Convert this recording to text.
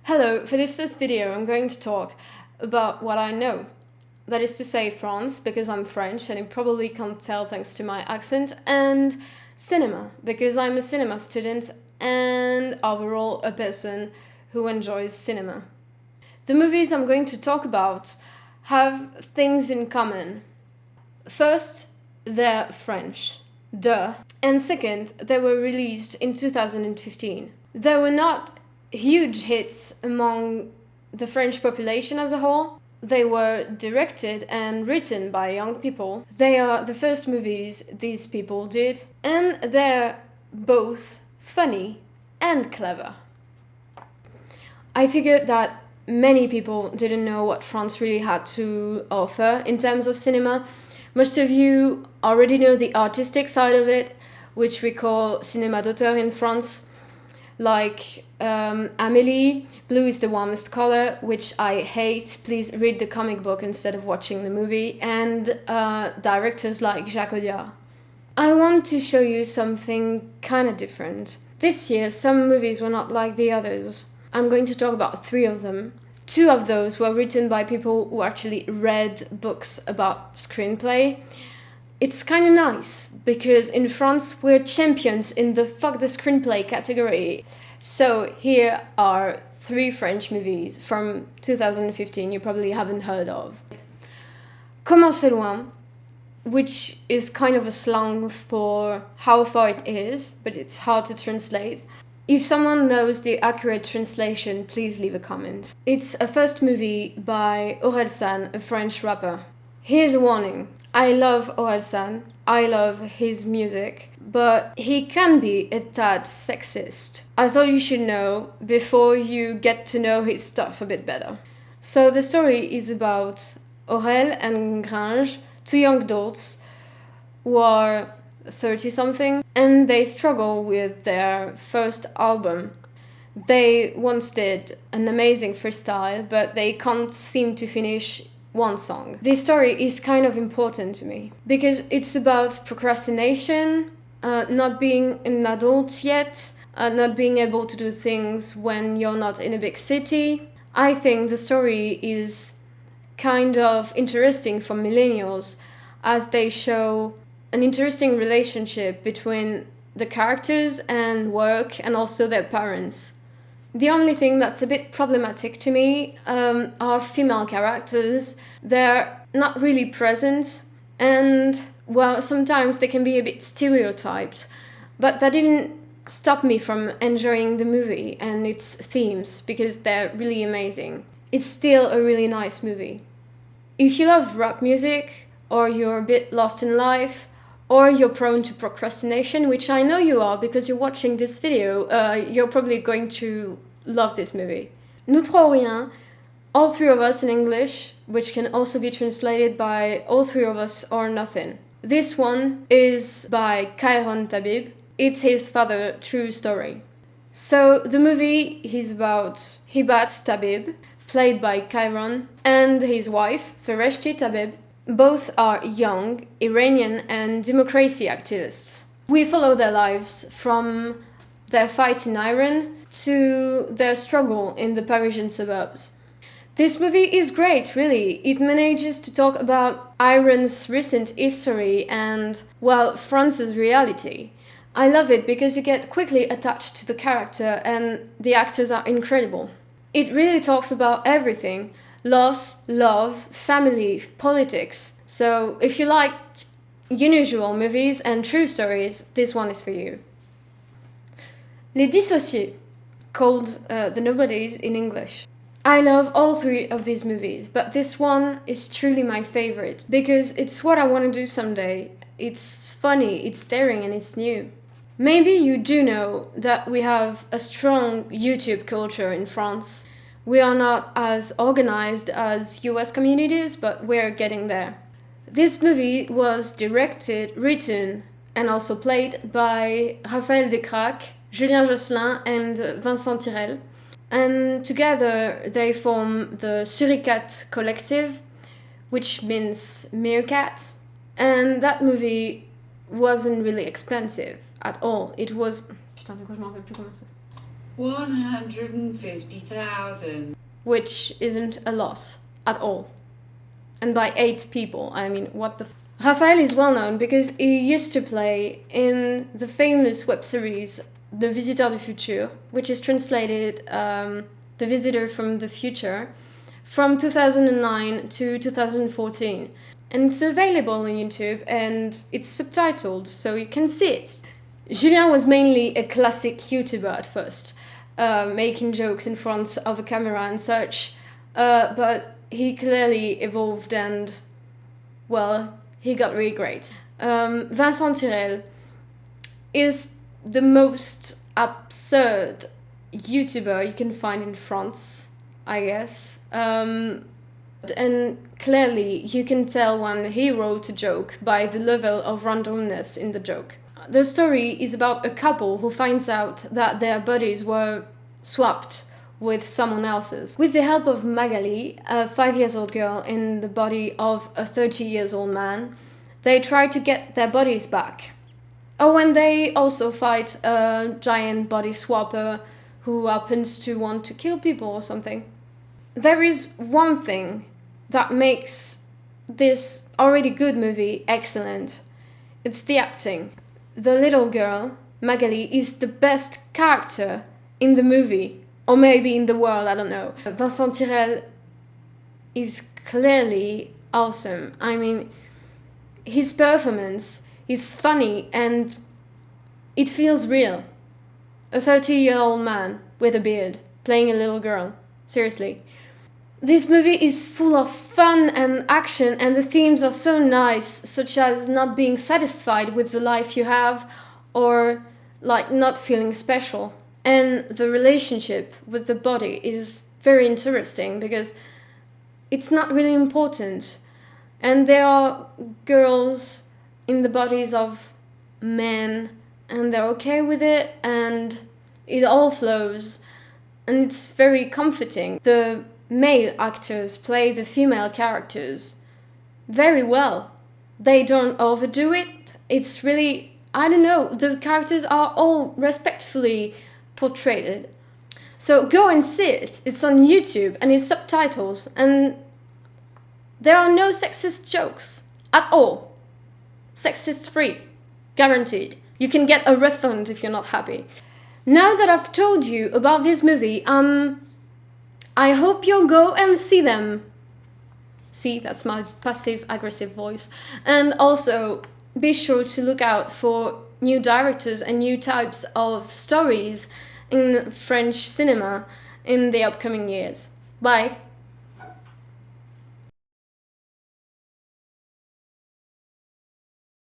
Hello, for this first video I'm going to talk about what I know. That is to say France, because I'm French and you probably can't tell thanks to my accent, and cinema, because I'm a cinema student and overall a person who enjoys cinema. The movies I'm going to talk about have things in common. First, they're French. Duh. And second, they were released in 2015. They were not huge hits among the French population as a whole. They were directed and written by young people. They are the first movies these people did, and they're both funny and clever. I figured that many people didn't know what France really had to offer in terms of cinema. Most of you already know the artistic side of it, which we call cinéma d'auteur in France, like Amélie, blue is the warmest color, which I hate. Please read the comic book instead of watching the movie, and directors like Jacques Audiard. I want to show you something kind of different. This year, some movies were not like the others. I'm going to talk about 3 of them. 2 of those were written by people who actually read books about screenplay. It's kind of nice, because in France we're champions in the fuck the screenplay category. So here are 3 French movies from 2015 you probably haven't heard of. Comment c'est loin, which is kind of a slang for how far it is, but it's hard to translate. If someone knows the accurate translation, please leave a comment. It's a first movie by Orelsan, a French rapper. Here's a warning. I love Orelsan, I love his music, but he can be a tad sexist. I thought you should know before you get to know his stuff a bit better. So the story is about Aurel and Gringe, 2 young adults who are 30-something, and they struggle with their first album. They once did an amazing freestyle, but they can't seem to finish one song. This story is kind of important to me because it's about procrastination, not being an adult yet, not being able to do things when you're not in a big city. I think the story is kind of interesting for millennials as they show an interesting relationship between the characters and work and also their parents. The only thing that's a bit problematic to me are female characters. They're not really present, and well, sometimes they can be a bit stereotyped, but that didn't stop me from enjoying the movie and its themes because they're really amazing. It's still a really nice movie. If you love rap music, or you're a bit lost in life, or you're prone to procrastination, which I know you are because you're watching this video, you're probably going to love this movie. Nous trois ou rien, all 3 of us in English, which can also be translated by all 3 of us or nothing. This one is by Kairon Tabib. It's his father, true story. So the movie is about Hibat Tabib, played by Kairon, and his wife, Fereshti Tabib. Both are young, Iranian and democracy activists. We follow their lives from their fight in Iran to their struggle in the Parisian suburbs. This movie is great, really. It manages to talk about Iran's recent history and, well, France's reality. I love it because you get quickly attached to the character and the actors are incredible. It really talks about everything: loss, love, family, politics. So if you like unusual movies and true stories, this one is for you. Les Dissociés, called The Nobodies in English. I love all 3 of these movies, but this one is truly my favorite because it's what I want to do someday. It's funny, it's daring, and it's new. Maybe you do know that we have a strong YouTube culture in France. We are not as organized as US communities, but we're getting there. This movie was directed, written, and also played by Raphaël Descraques, Julien Josselin, and Vincent Tirel. And together they form the Suricat Collective, which means meerkat. And that movie wasn't really expensive at all. It was... Putain, de quoi je m'en rappelle plus comment c'est. 150,000. which isn't a lot at all. And by 8 people, I mean, what the Raphael is well known because he used to play in the famous web series The Visiteur du Futur, which is translated The Visitor from the Future, from 2009 to 2014. And it's available on YouTube and it's subtitled, so you can see it. Julien was mainly a classic YouTuber at first, making jokes in front of a camera and such, but he clearly evolved and, well, he got really great. Vincent Tirel is the most absurd YouTuber you can find in France, I guess. And clearly you can tell when he wrote a joke by the level of randomness in the joke. The story is about a couple who finds out that their bodies were swapped with someone else's. With the help of Magali, a 5-year-old girl in the body of a 30-year-old man, they try to get their bodies back. Oh, and they also fight a giant body swapper who happens to want to kill people or something. There is one thing that makes this already good movie excellent. It's the acting. The little girl, Magali, is the best character in the movie, or maybe in the world, I don't know. Vincent Tirel is clearly awesome. I mean, his performance is funny and it feels real. A 30-year-old man with a beard playing a little girl. Seriously. This movie is full of fun and action, and the themes are so nice, such as not being satisfied with the life you have, or like not feeling special. And the relationship with the body is very interesting because it's not really important. And there are girls in the bodies of men, and they're okay with it, and it all flows, and it's very comforting. The male actors play the female characters very well. They don't overdo it. It's really, I don't know, the characters are all respectfully portrayed. So go and see it. It's on YouTube and it's subtitles, and there are no sexist jokes at all. Sexist free, guaranteed. You can get a refund if you're not happy. Now that I've told you about this movie, I hope you'll go and see them. See, that's my passive-aggressive voice. And also, be sure to look out for new directors and new types of stories in French cinema in the upcoming years. Bye!